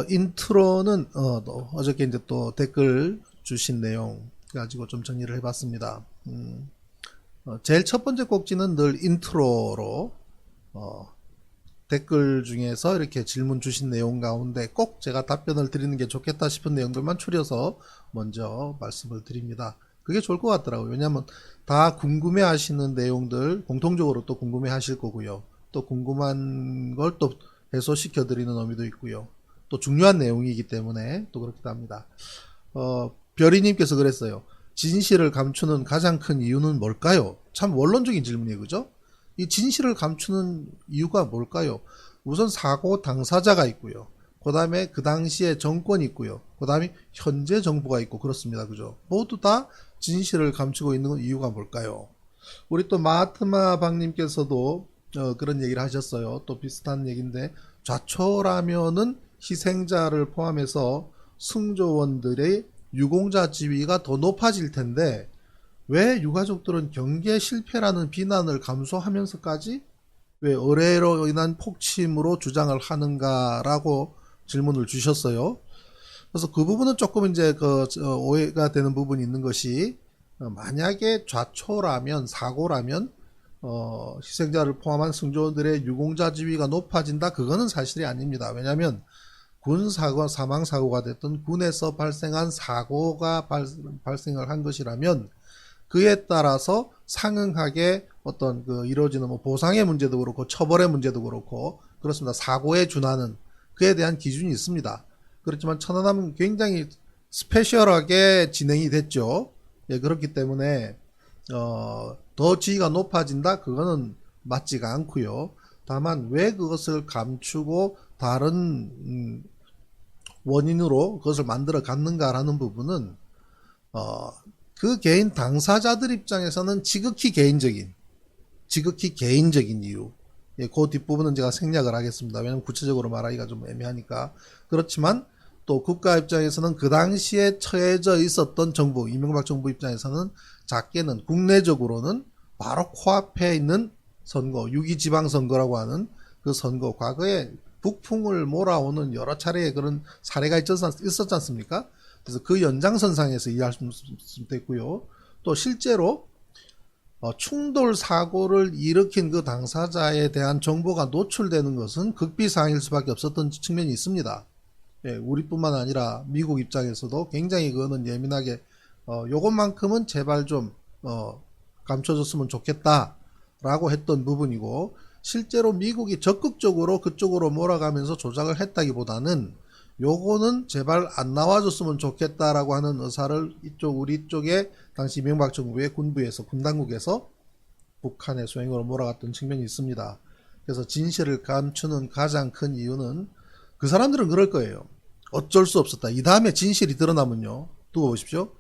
인트로는 어저께 이제 또 댓글 주신 내용 가지고 좀 정리를 해봤습니다. 제일 첫 번째 꼭지는 늘 인트로로 어, 댓글 중에서 이렇게 질문 주신 내용 가운데 꼭 제가 답변을 드리는 게 좋겠다 싶은 내용들만 추려서 먼저 말씀을 드립니다. 그게 좋을 것 같더라고요. 왜냐하면 다 궁금해 하시는 내용들 공통적으로 또 궁금해 하실 거고요. 또 궁금한 걸 또 해소시켜 드리는 의미도 있고요. 또 중요한 내용이기 때문에 또 그렇기도 합니다. 별이님께서 그랬어요. 진실을 감추는 가장 큰 이유는 뭘까요? 참 원론적인 질문이에요. 그죠? 이 진실을 감추는 이유가 뭘까요? 우선 사고 당사자가 있고요. 그 다음에 그 당시에 정권이 있고요. 그 다음에 현재 정부가 있고 그렇습니다. 그죠? 모두 다 진실을 감추고 있는 이유가 뭘까요? 우리 또 마하트마 박님께서도 그런 얘기를 하셨어요. 또 비슷한 얘기인데 좌초라면은 희생자를 포함해서 승조원들의 유공자 지위가 더 높아질 텐데 왜 유가족들은 경계 실패라는 비난을 감수하면서까지 왜 의뢰로 인한 폭침으로 주장을 하는가라고 질문을 주셨어요. 그래서 그 부분은 조금 이제 오해가 되는 부분이 있는 것이 만약에 좌초라면 사고라면 희생자를 포함한 승조원들의 유공자 지위가 높아진다 그거는 사실이 아닙니다. 왜냐하면 군 사고 사망 사고가 됐던 군에서 발생한 사고가 발생을 한 것이라면 그에 따라서 상응하게 어떤 이루어지는 뭐 보상의 문제도 그렇고 처벌의 문제도 그렇고 그렇습니다. 사고에 준하는 그에 대한 기준이 있습니다. 그렇지만 천안함은 굉장히 스페셜하게 진행이 됐죠. 예, 그렇기 때문에 더 지위가 높아진다 그거는 맞지가 않고요. 다만 왜 그것을 감추고 다른 원인으로 그것을 만들어 갔는가라는 부분은 어, 그 개인 당사자들 입장에서는 지극히 개인적인 이유. 예, 그 뒷부분은 제가 생략을 하겠습니다. 왜냐하면 구체적으로 말하기가 좀 애매하니까. 그렇지만 또 국가 입장에서는 그 당시에 처해져 있었던 정부, 이명박 정부 입장에서는 작게는 국내적으로는 바로 코앞에 있는 선거, 6.2 지방선거라고 하는 그 선거, 과거에 북풍을 몰아오는 여러 차례의 그런 사례가 있었지 않습니까? 그래서 그 연장선상에서 이해할 수 있고요. 또 실제로 충돌 사고를 일으킨 그 당사자에 대한 정보가 노출되는 것은 극비사항일 수밖에 없었던 측면이 있습니다. 예, 우리뿐만 아니라 미국 입장에서도 굉장히 그거는 예민하게 요것만큼은 제발 좀 감춰줬으면 좋겠다라고 했던 부분이고 실제로 미국이 적극적으로 그쪽으로 몰아가면서 조작을 했다기보다는 요거는 제발 안 나와줬으면 좋겠다라고 하는 의사를 우리 쪽에 당시 이명박 정부의 군부에서 군당국에서 북한의 소행으로 몰아갔던 측면이 있습니다. 그래서 진실을 감추는 가장 큰 이유는 그 사람들은 그럴 거예요. 어쩔 수 없었다. 이 다음에 진실이 드러나면요. 두고 보십시오.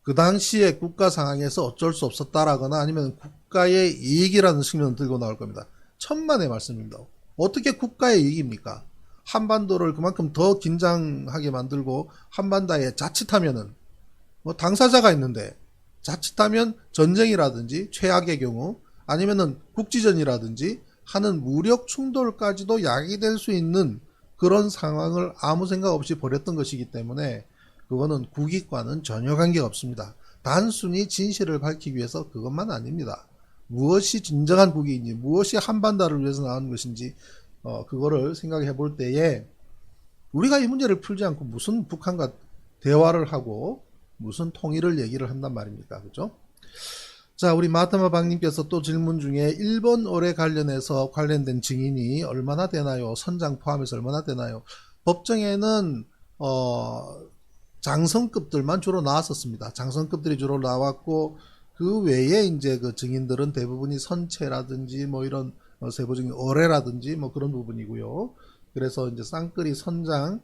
그 당시의 국가 상황에서 어쩔 수 없었다라거나 아니면 국가의 이익이라는 측면을 들고 나올 겁니다. 천만의 말씀입니다. 어떻게 국가의 이익입니까? 한반도를 그만큼 더 긴장하게 만들고 한반도에 자칫하면은 뭐 당사자가 있는데 자칫하면 전쟁이라든지 최악의 경우 아니면은 국지전이라든지 하는 무력 충돌까지도 야기될 수 있는 그런 상황을 아무 생각 없이 벌였던 것이기 때문에 그거는 국익과는 전혀 관계가 없습니다. 단순히 진실을 밝히기 위해서 그것만 아닙니다. 무엇이 진정한 국익인지 무엇이 한반도를 위해서 나오는 것인지 그거를 생각해 볼 때에 우리가 이 문제를 풀지 않고 무슨 북한과 대화를 하고 무슨 통일을 얘기를 한단 말입니까? 그죠? 자, 우리 마하트마 박님께서 또 질문 중에 일본 어뢰 관련해서 관련된 증인이 얼마나 되나요? 선장 포함해서 얼마나 되나요? 법정에는 장성급들만 주로 나왔었습니다. 장성급들이 주로 나왔고 그 외에 이제 그 증인들은 대부분이 선체라든지 뭐 이런 세부적인 어뢰라든지 뭐 그런 부분이고요. 그래서 이제 쌍끌이 선장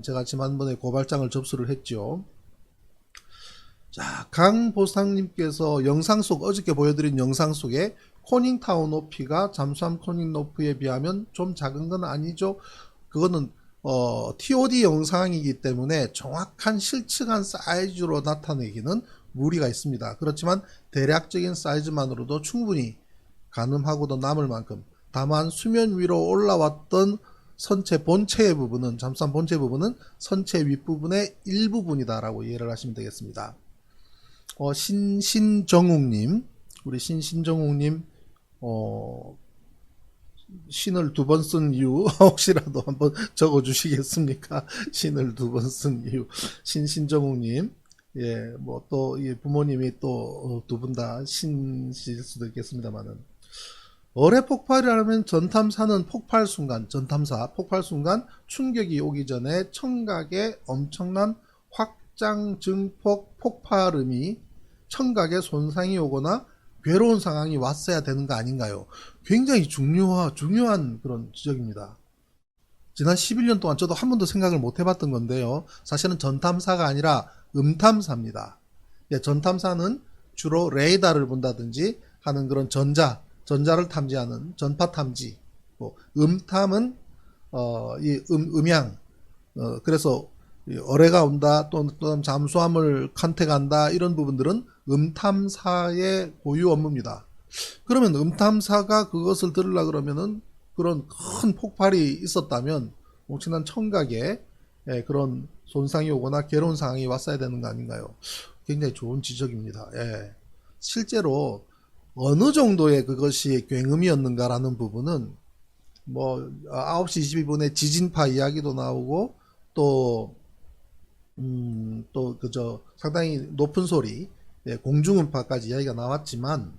제가 지난번에 고발장을 접수를 했죠. 자, 강보상님께서 영상 속 어저께 보여드린 영상 속에 코닝타워 높이가 잠수함 코닝 높이에 비하면 좀 작은 건 아니죠. 그거는 TOD 영상이기 때문에 정확한 실측한 사이즈로 나타내기는 무리가 있습니다. 그렇지만 대략적인 사이즈만으로도 충분히 가늠하고도 남을 만큼 다만 수면 위로 올라왔던 선체 본체의 부분은, 잠수함 본체 부분은 선체 윗부분의 일부분이다라고 이해를 하시면 되겠습니다. 신정욱님, 우리 신정욱님, 신을 두 번 쓴 이유 혹시라도 한번 적어 주시겠습니까? 신을 두 번 쓴 이유. 신정욱님, 예, 뭐 또 부모님이 또 두 분 다 신실 수도 있겠습니다만은, 어뢰 폭발이라면 전탐사는 폭발 순간, 전탐사 폭발 순간 충격이 오기 전에 청각에 엄청난 확장 증폭 폭발음이, 청각에 손상이 오거나 괴로운 상황이 왔어야 되는 거 아닌가요? 굉장히 중요한 그런 지적입니다. 지난 11년 동안 저도 한 번도 생각을 못 해봤던 건데요. 사실은 전탐사가 아니라 음탐사입니다. 예, 전탐사는 주로 레이더를 본다든지 하는 그런 전자를 탐지하는 전파 탐지. 음탐은 음향. 그래서 어뢰가 온다, 또는 잠수함을 컨택한다, 이런 부분들은 음탐사의 고유 업무입니다. 그러면 음탐사가 그것을 들으려 그러면은 그런 큰 폭발이 있었다면 엄청난 청각에 그런 손상이 오거나 괴로운 상황이 왔어야 되는 거 아닌가요? 굉장히 좋은 지적입니다. 예. 실제로 어느 정도의 그것이 굉음이었는가라는 부분은 뭐 9시 22분에 지진파 이야기도 나오고, 또 그저 상당히 높은 소리, 공중음파까지 이야기가 나왔지만,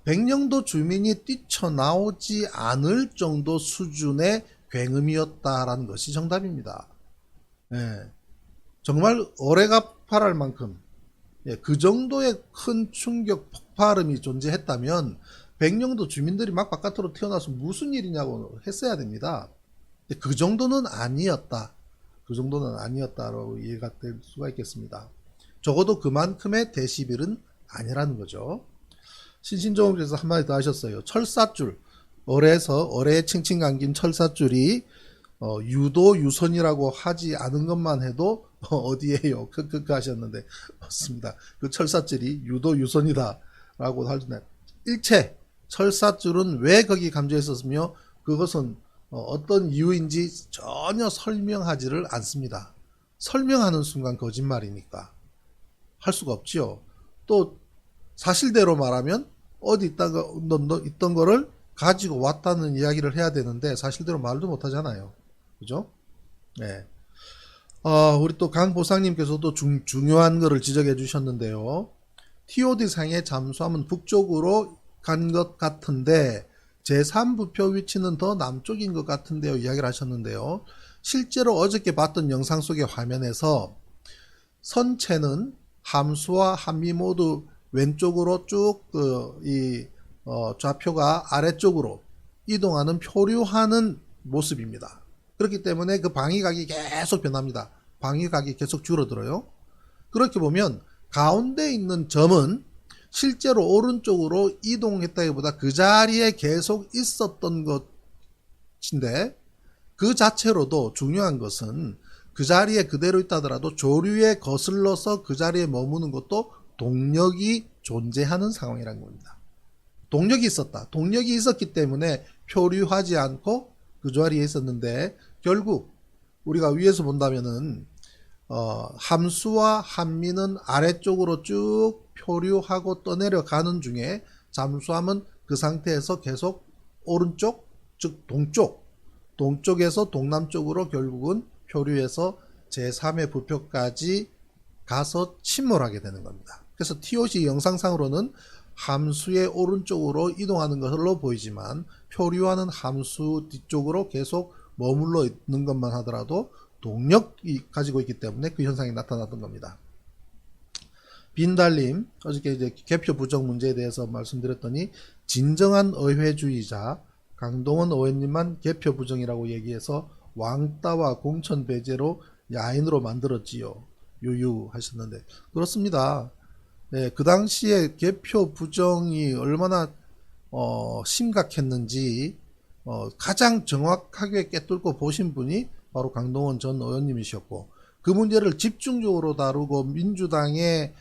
백령도 주민이 뛰쳐나오지 않을 정도 수준의 굉음이었다라는 것이 정답입니다. 예, 정말 어뢰가 폭발할 만큼, 그 정도의 큰 충격 폭발음이 존재했다면 백령도 주민들이 막 바깥으로 튀어나와서 무슨 일이냐고 했어야 됩니다. 그 정도는 아니었다. 그 정도는 아니었다라고 이해가 될 수가 있겠습니다. 적어도 그만큼의 데시벨은 아니라는 거죠. 신신정음께서 한마디 더 하셨어요. 철사줄, 어뢰에 칭칭 감긴 철사줄이 유도 유선이라고 하지 않은 것만 해도 어디에요? 크크크 하셨는데, 맞습니다. 그 철사줄이 유도 유선이다 라고 하는데, 일체 철사줄은 왜 거기 감져 있었으며 그것은 어떤 이유인지 전혀 설명하지를 않습니다. 설명하는 순간 거짓말이니까 할 수가 없지요. 또 사실대로 말하면 어디 있던 거를 가지고 왔다는 이야기를 해야 되는데 사실대로 말도 못하잖아요. 그죠? 네. 우리 또 강보상님께서도 중요한 거를 지적해 주셨는데요. TOD상의 잠수함은 북쪽으로 간 것 같은데 제3부표 위치는 더 남쪽인 것 같은데요, 이야기를 하셨는데요. 실제로 어저께 봤던 영상 속의 화면에서 선체는 함수와 한미 모두 왼쪽으로 쭉 좌표가 아래쪽으로 이동하는, 표류하는 모습입니다. 그렇기 때문에 그 방위각이 계속 변합니다. 방위각이 계속 줄어들어요. 그렇게 보면 가운데 있는 점은 실제로 오른쪽으로 이동했다기보다 그 자리에 계속 있었던 것인데, 그 자체로도 중요한 것은 그 자리에 그대로 있다 하더라도 조류에 거슬러서 그 자리에 머무는 것도 동력이 존재하는 상황이라는 겁니다. 동력이 있었다. 동력이 있었기 때문에 표류하지 않고 그 자리에 있었는데, 결국 우리가 위에서 본다면은 함수와 한미는 아래쪽으로 쭉 표류하고 떠내려가는 중에 잠수함은 그 상태에서 계속 오른쪽, 즉 동쪽에서 동남쪽으로 결국은 표류해서 제3의 부표까지 가서 침몰하게 되는 겁니다. 그래서 TOC 영상상으로는 함수의 오른쪽으로 이동하는 것으로 보이지만 표류하는 함수 뒤쪽으로 계속 머물러 있는 것만 하더라도 동력이 가지고 있기 때문에 그 현상이 나타났던 겁니다. 빈달님, 어저께 이제 개표 부정 문제에 대해서 말씀드렸더니 진정한 의회주의자 강동원 의원님만 개표 부정이라고 얘기해서 왕따와 공천 배제로 야인으로 만들었지요. 유유하셨는데, 그렇습니다. 네, 그 당시에 개표 부정이 얼마나 심각했는지 가장 정확하게 꿰뚫고 보신 분이 바로 강동원 전 의원님이셨고, 그 문제를 집중적으로 다루고 민주당의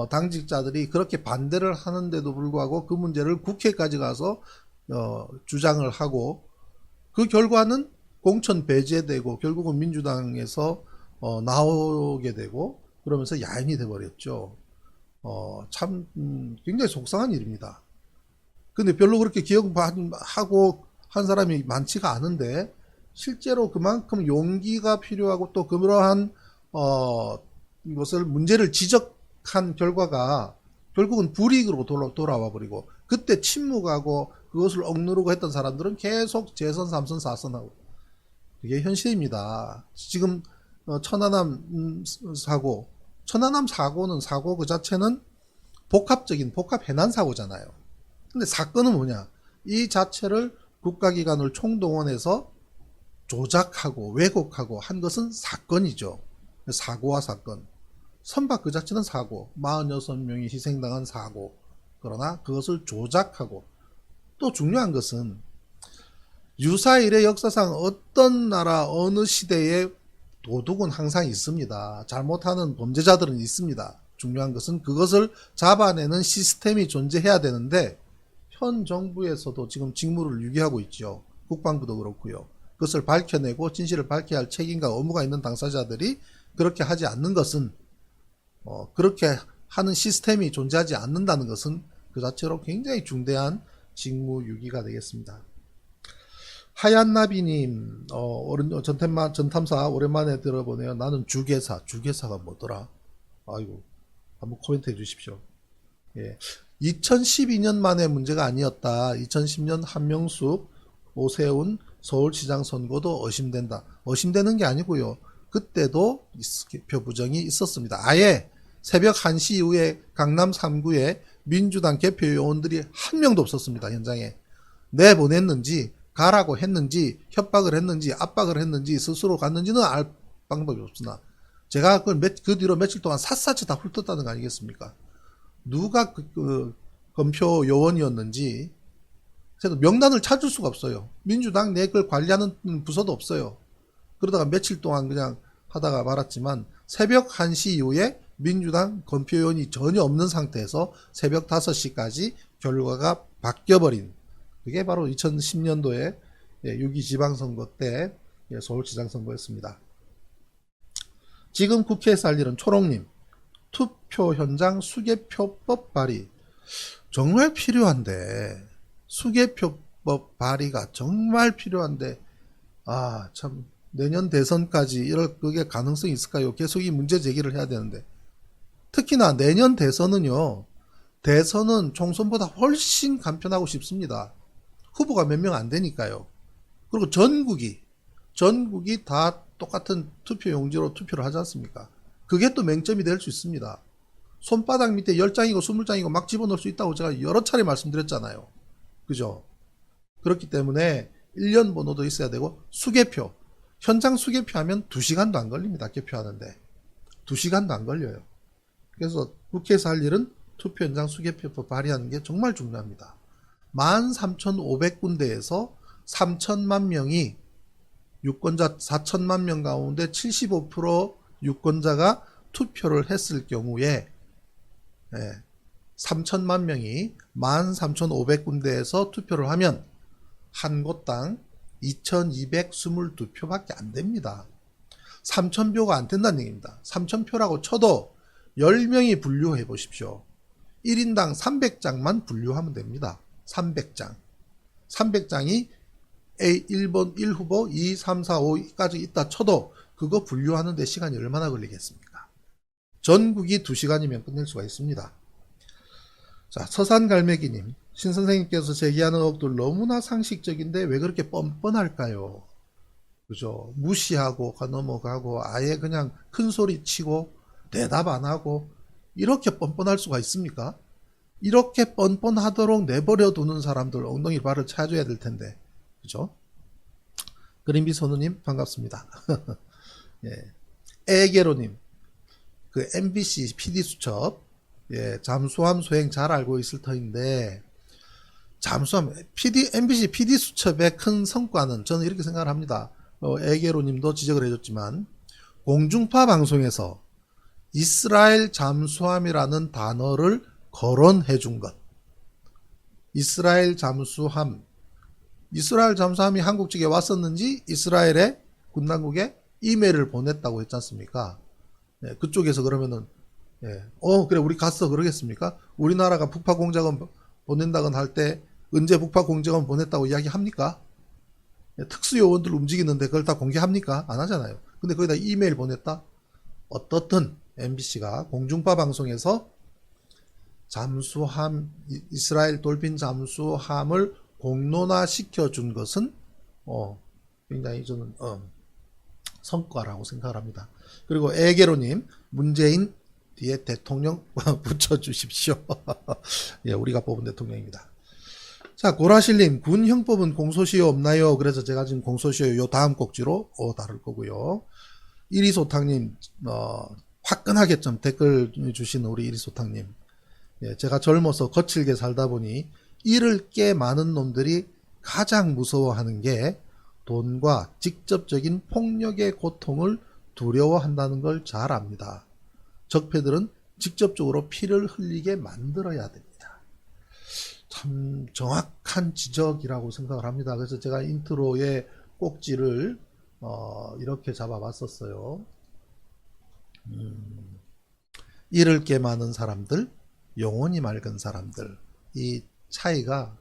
당직자들이 그렇게 반대를 하는데도 불구하고 그 문제를 국회까지 가서 주장을 하고, 그 결과는 공천 배제되고 결국은 민주당에서 나오게 되고 그러면서 야인이 돼버렸죠. 참 굉장히 속상한 일입니다. 근데 별로 그렇게 기억하고 한 사람이 많지가 않은데 실제로 그만큼 용기가 필요하고 또 그러한 이것을 문제를 지적한 결과가 결국은 불이익으로 돌아와 버리고 그때 침묵하고 그것을 억누르고 했던 사람들은 계속 재선, 3선, 4선 하고 그게 현실입니다. 지금 천안함 사고는 사고 그 자체는 복합 해난 사고잖아요. 근데 사건은 뭐냐? 이 자체를 국가기관을 총동원해서 조작하고 왜곡하고 한 것은 사건이죠. 사고와 사건. 선박 그 자체는 사고, 46명이 희생당한 사고. 그러나 그것을 조작하고 또 중요한 것은 유사일의 역사상 어떤 나라 어느 시대에 도둑은 항상 있습니다. 잘못하는 범죄자들은 있습니다. 중요한 것은 그것을 잡아내는 시스템이 존재해야 되는데 현 정부에서도 지금 직무를 유기하고 있죠. 국방부도 그렇고요. 그것을 밝혀내고 진실을 밝혀야 할 책임과 의무가 있는 당사자들이 그렇게 하지 않는 것은 그렇게 하는 시스템이 존재하지 않는다는 것은 그 자체로 굉장히 중대한 직무 유기가 되겠습니다. 하얀나비님, 전탐사 오랜만에 들어보네요. 나는 주계사가 뭐더라? 아이고, 한번 코멘트 해주십시오. 예. 2012년 만에 문제가 아니었다. 2010년 한명숙, 오세훈 서울시장 선거도 의심된다. 의심되는 게 아니고요. 그때도 표 부정이 있었습니다. 아예 새벽 1시 이후에 강남 3구에 민주당 개표 요원들이 한 명도 없었습니다. 현장에. 내보냈는지 가라고 했는지 협박을 했는지 압박을 했는지 스스로 갔는지는 알 방법이 없으나 제가 그 뒤로 며칠 동안 샅샅이 다 훑었다는 거 아니겠습니까? 누가 검표 요원이었는지 명단을 찾을 수가 없어요. 민주당 내 걸 관리하는 부서도 없어요. 그러다가 며칠 동안 그냥 하다가 말았지만 새벽 1시 이후에 민주당 검표 요원이 전혀 없는 상태에서 새벽 5시까지 결과가 바뀌어버린 그게 바로 2010년도에 6.2 지방선거 때 서울시장 선거였습니다. 지금 국회에서 할 일은 초롱님 투표 현장 수개표법 발의 정말 필요한데 수개표법 발의가 정말 필요한데 참 내년 대선까지 이럴 그게 가능성이 있을까요? 계속 이 문제 제기를 해야 되는데 특히나 내년 대선은 총선보다 훨씬 간편하고 쉽습니다. 후보가 몇 명 안 되니까요. 그리고 전국이 다 똑같은 투표 용지로 투표를 하지 않습니까? 그게 또 맹점이 될 수 있습니다. 손바닥 밑에 10장이고 20장이고 막 집어넣을 수 있다고 제가 여러 차례 말씀드렸잖아요. 그죠? 그렇기 때문에 1년 번호도 있어야 되고 수개표 현장 수개표하면 2시간도 안 걸립니다. 개표하는데 2시간도 안 걸려요. 그래서 국회에서 할 일은 투표 현장 수개표법 발의하는 게 정말 중요합니다. 13,500군데에서 3천만 명이 유권자 4천만 명 가운데 75% 유권자가 투표를 했을 경우에 3천만 명이 13,500군데에서 투표를 하면 한 곳당 2,222표밖에 안 됩니다. 3,000표가 안 된다는 얘기입니다. 3,000표라고 쳐도 10명이 분류해 보십시오. 1인당 300장만 분류하면 됩니다. 300장. 300장이 A 1번 1후보 2, 3, 4, 5까지 있다 쳐도 그거 분류하는 데 시간이 얼마나 걸리겠습니까? 전국이 2시간이면 끝낼 수가 있습니다. 자, 서산갈매기님. 신선생님께서 제기하는 의혹들 너무나 상식적인데 왜 그렇게 뻔뻔할까요? 그죠? 무시하고 넘어가고 아예 그냥 큰 소리 치고 대답 안 하고 이렇게 뻔뻔할 수가 있습니까? 이렇게 뻔뻔하도록 내버려 두는 사람들 엉덩이 발을 차줘야 될 텐데. 그죠? 그린비 선우님 반갑습니다. 예. 애게로님 그 MBC PD수첩 잠수함 소행 잘 알고 있을 터인데 잠수함 MBC PD수첩의 큰 성과는 저는 이렇게 생각을 합니다. 애게로님도 지적을 해줬지만 공중파 방송에서 이스라엘 잠수함이라는 단어를 거론해 준 것. 이스라엘 잠수함 이스라엘 잠수함이 한국 쪽에 왔었는지 이스라엘의 군당국에 이메일을 보냈다고 했지 않습니까? 예, 그쪽에서 그러면은 예, 그래 우리 갔어 그러겠습니까? 우리나라가 북파 공작원 보낸다건 할 때 언제 북파 공작원 보냈다고 이야기합니까? 예, 특수요원들 움직이는데 그걸 다 공개합니까? 안 하잖아요. 근데 거기다 이메일 보냈다? 어떻든 MBC가 공중파 방송에서 잠수함 이스라엘 돌핀 잠수함을 공론화 시켜준 것은 굉장히 저는 성과라고 생각을 합니다. 그리고 애게로님 문재인 뒤에 대통령 붙여주십시오. 예, 우리가 뽑은 대통령입니다. 자, 고라실님 군 형법은 공소시효 없나요? 그래서 제가 지금 공소시효 요 다음 꼭지로 다룰 거고요. 이리소탕님 화끈하게 좀 댓글 주신 우리 이리소탕님, 예, 제가 젊어서 거칠게 살다 보니 잃을 게 많은 놈들이 가장 무서워하는 게 돈과 직접적인 폭력의 고통을 두려워한다는 걸 잘 압니다. 적폐들은 직접적으로 피를 흘리게 만들어야 됩니다. 참 정확한 지적이라고 생각을 합니다. 그래서 제가 인트로의 꼭지를 이렇게 잡아봤었어요. 잃을 게 많은 사람들, 영혼이 맑은 사람들. 이 차이가,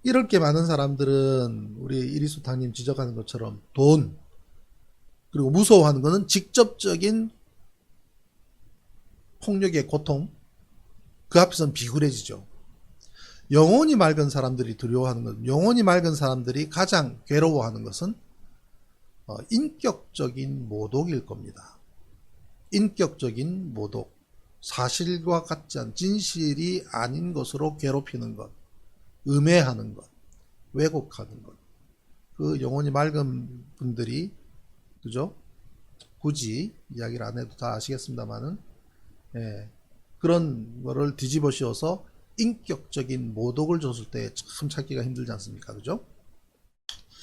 잃을 게 많은 사람들은 우리 이리수탕님 지적하는 것처럼 돈, 그리고 무서워하는 것은 직접적인 폭력의 고통, 그 앞에서는 비굴해지죠. 영혼이 맑은 사람들이 두려워하는 것은, 영혼이 맑은 사람들이 가장 괴로워하는 것은 인격적인 모독일 겁니다. 인격적인 모독, 사실과 같지 않은 진실이 아닌 것으로 괴롭히는 것, 음해하는 것, 왜곡하는 것. 그 영혼이 맑은 분들이, 그죠? 굳이 이야기를 안 해도 다 아시겠습니다만은, 예, 그런 거를 뒤집어 씌워서 인격적인 모독을 줬을 때 참 찾기가 힘들지 않습니까? 그죠?